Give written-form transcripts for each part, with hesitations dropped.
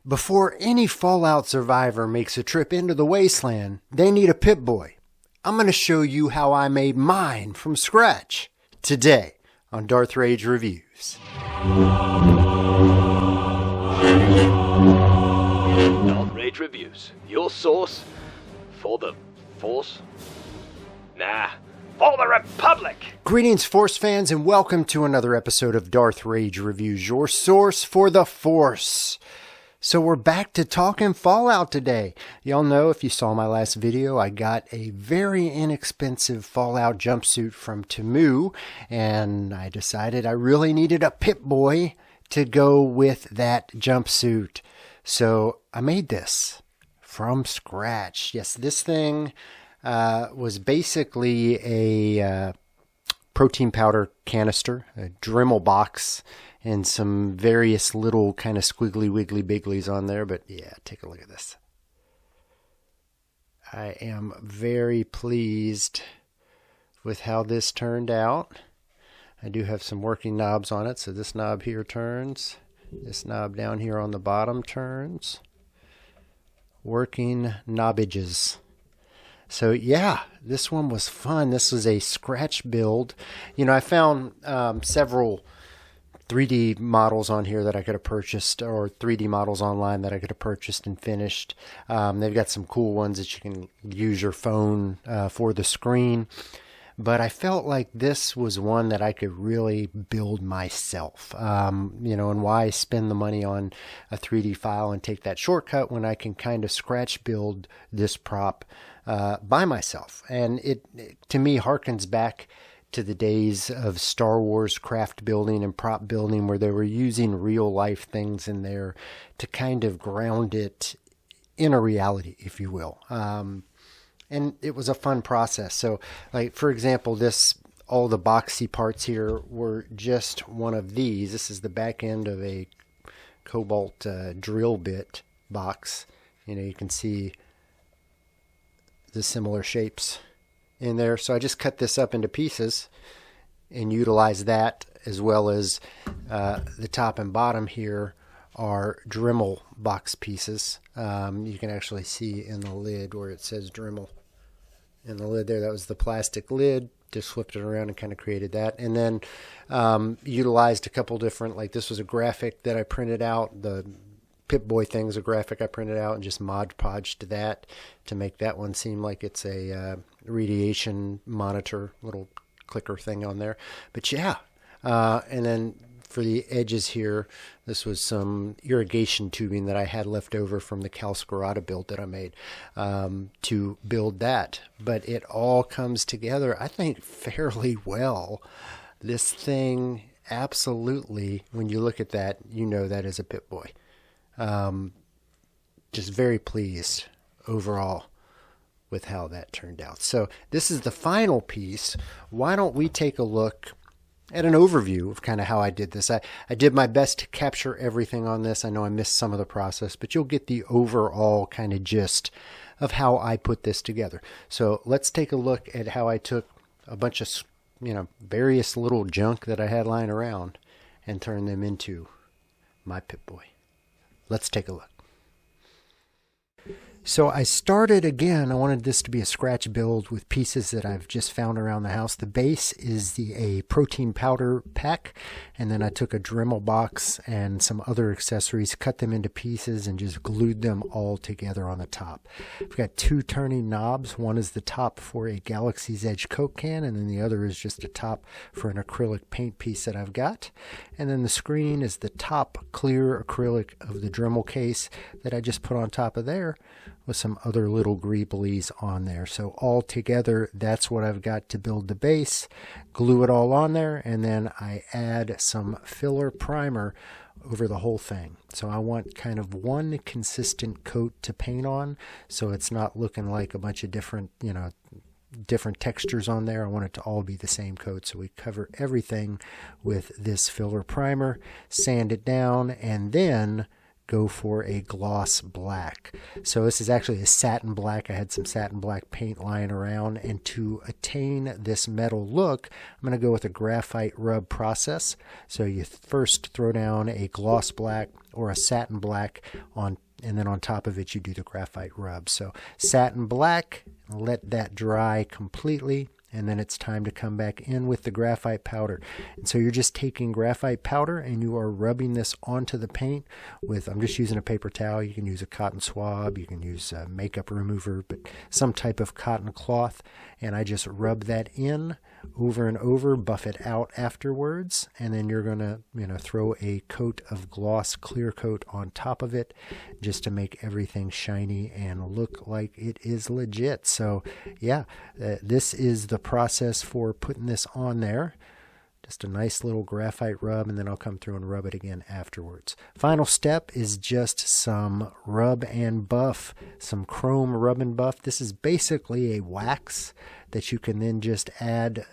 Before any Fallout survivor makes a trip into the wasteland, they need a Pipboy. I'm going to show you how I made mine from scratch today on Darth Rage Reviews. Darth Rage Reviews, your source for the Force? Nah, for the Republic! Greetings, Force fans, and welcome to another episode of Darth Rage Reviews, your source for the Force. So we're back to talking Fallout today. Y'all know, if you saw my last video, I got a very inexpensive Fallout jumpsuit from Temu, and I decided I really needed a Pipboy to go with that jumpsuit. So I made this from scratch. Yes, this thing was basically a protein powder canister, a Dremel box, and some various little kind of squiggly wiggly bigglies on there. But yeah, take a look at this. I am very pleased with how this turned out. I do have some working knobs on it. So this knob here turns. This knob down here on the bottom turns. Working knobbages. So yeah, this one was fun. This was a scratch build. You know, I found several 3D models on here that I could have purchased, or 3D models online that I could have purchased and finished. They've got some cool ones that you can use your phone for the screen. But I felt like this was one that I could really build myself. You know, and why spend the money on a 3D file and take that shortcut when I can kind of scratch build this prop by myself. And it to me harkens back to the days of Star Wars craft building and prop building, where they were using real life things in there to kind of ground it in a reality, if you will. And it was a fun process. So, like, for example, all the boxy parts here were just one of these. This is the back end of a Cobalt drill bit box. You know, you can see the similar shapes in there. So I just cut this up into pieces and utilize that, as well as the top and bottom here are Dremel box pieces. You can actually see in the lid where it says Dremel in the lid there. That was the plastic lid. Just flipped it around and kind of created that. And then utilized a couple different, like this was a graphic that I printed out. The Pipboy thing's a graphic I printed out and just Mod Podged that to make that one seem like it's a radiation monitor, little clicker thing on there. But yeah, and then for the edges here, this was some irrigation tubing that I had left over from the Calscarada build that I made to build that. But it all comes together, I think, fairly well. This thing, absolutely, when you look at that, you know that is a Pipboy. Just very pleased overall with how that turned out. So this is the final piece. Why don't we take a look at an overview of kind of how I did this. I did my best to capture everything on this. I know I missed some of the process, but you'll get the overall kind of gist of how I put this together. So let's take a look at how I took a bunch of, you know, various little junk that I had lying around and turned them into my Pipboy. Let's take a look. So I started again. I wanted this to be a scratch build with pieces that I've just found around the house. The base is a protein powder pack, and then I took a Dremel box and some other accessories, cut them into pieces, and just glued them all together on the top. I've got two turning knobs. One is the top for a Galaxy's Edge Coke can, and then the other is just a top for an acrylic paint piece that I've got. And then the screen is the top clear acrylic of the Dremel case that I just put on top of there, with some other little greeblies on there. So all together, that's what I've got to build the base. Glue it all on there, and then I add some filler primer over the whole thing. So I want kind of one consistent coat to paint on, so it's not looking like a bunch of different, you know, different textures on there. I want it to all be the same coat. So we cover everything with this filler primer, sand it down, and then go for a gloss black. So this is actually a satin black. I had some satin black paint lying around, and to attain this metal look, I'm going to go with a graphite rub process. So you first throw down a gloss black or a satin black on, and then on top of it you do the graphite rub. So satin black, let that dry completely, and then it's time to come back in with the graphite powder. And so you're just taking graphite powder and you are rubbing this onto the paint with, I'm just using a paper towel. You can use a cotton swab, you can use a makeup remover, but some type of cotton cloth. And I just rub that in over and over, buff it out afterwards, and then you're going to, throw a coat of gloss clear coat on top of it just to make everything shiny and look like it is legit. So yeah, this is the process for putting this on there. Just a nice little graphite rub, and then I'll come through and rub it again afterwards. Final step is just some rub and buff, some chrome rub and buff. This is basically a wax that you can then just add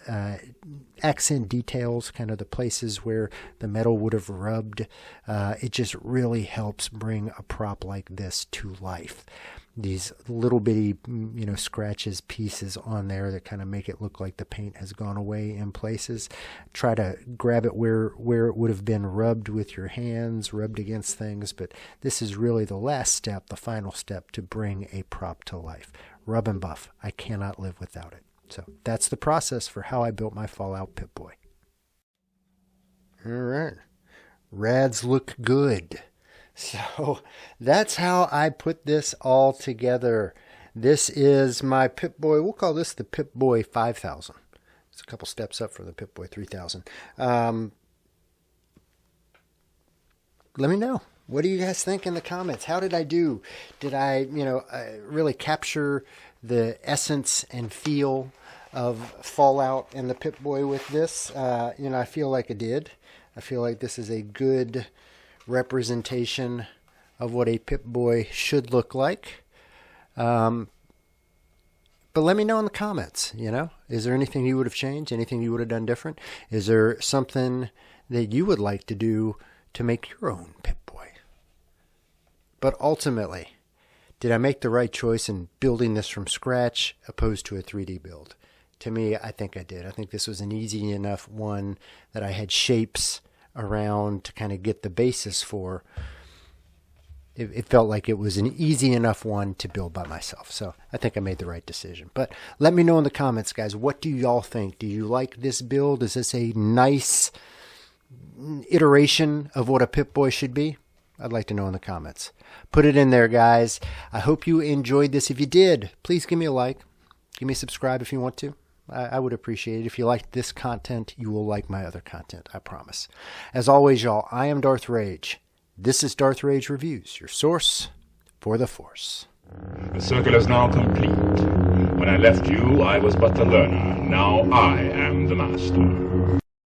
accent details, kind of the places where the metal would have rubbed. It just really helps bring a prop like this to life. These little bitty, scratches, pieces on there that kind of make it look like the paint has gone away in places. Try to grab it where it would have been rubbed with your hands, rubbed against things, but this is really the last step, the final step to bring a prop to life. Rub and buff. I cannot live without it. So that's the process for how I built my Fallout Pip-Boy. All right. Rads look good. So that's how I put this all together. This is my Pip-Boy. We'll call this the Pip-Boy 5000. It's a couple steps up from the Pip-Boy 3000. Let me know. What do you guys think in the comments? How did I do? Did I, really capture the essence and feel of Fallout and the Pip-Boy with this? I feel like I did. I feel like this is a good representation of what a Pip-Boy should look like. But let me know in the comments, is there anything you would have changed? Anything you would have done different? Is there something that you would like to do to make your own Pip-Boy? But ultimately, did I make the right choice in building this from scratch opposed to a 3D build? To me, I think I did. I think this was an easy enough one that I had shapes around to kind of get the basis for. It felt like it was an easy enough one to build by myself. So I think I made the right decision. But let me know in the comments, guys. What do y'all think? Do you like this build? Is this a nice iteration of what a Pip-Boy should be? I'd like to know in the comments. Put it in there, guys. I hope you enjoyed this. If you did, please give me a like. Give me a subscribe if you want to. I would appreciate it. If you like this content, you will like my other content, I promise. As always, y'all, I am Darth Rage. This is Darth Rage Reviews, your source for the Force. The circle is now complete. When I left you, I was but the learner. Now I am the master.